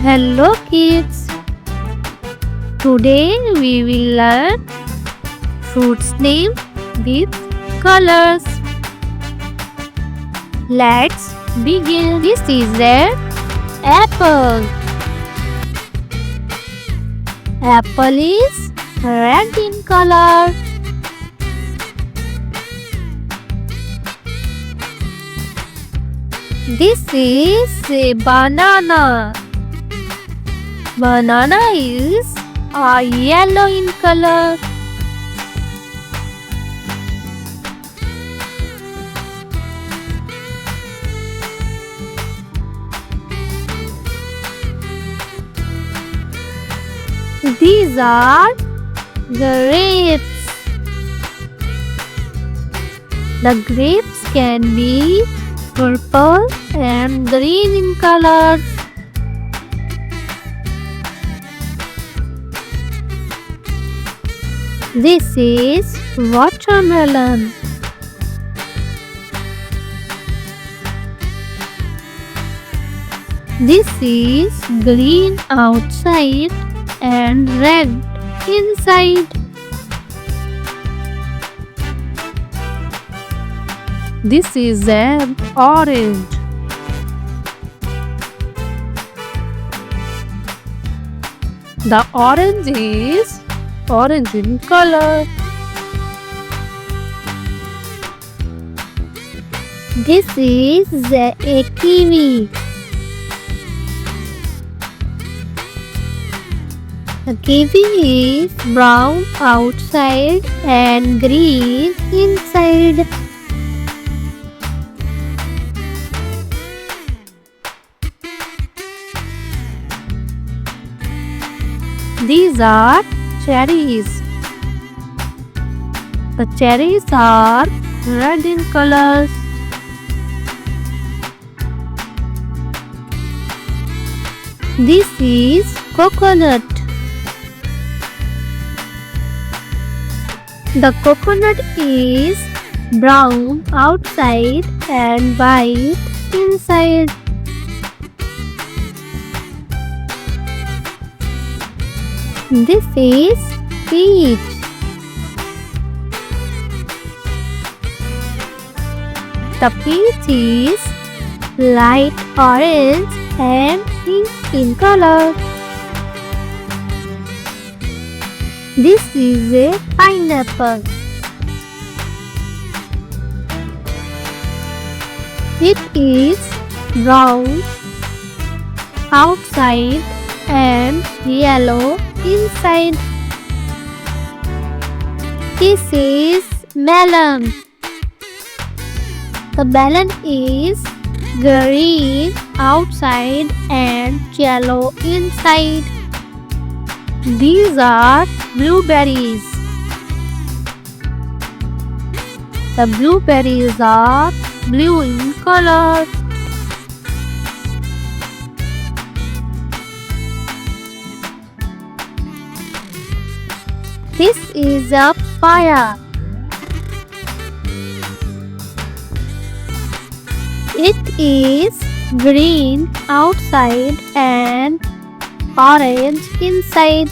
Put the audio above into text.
Hello kids. Today we will learn fruits name with colors. Let's begin. This is an apple. Apple is red in color. This is a banana. Banana is yellow in color. These are grapes. The grapes can be purple and green in color. This is watermelon. This is green outside and red inside. This is an orange. The orange is orange in color. This is a kiwi. The kiwi is brown outside and green inside. These are cherries. The cherries are red in color. This is coconut. The coconut is brown outside and white inside. This is peach. The peach is light orange and pink in color. This is a pineapple. It is brown outside and yellow inside. This is melon. The melon is green outside and yellow inside. These are blueberries. The blueberries are blue in color. This is a papaya. It is green outside and orange inside.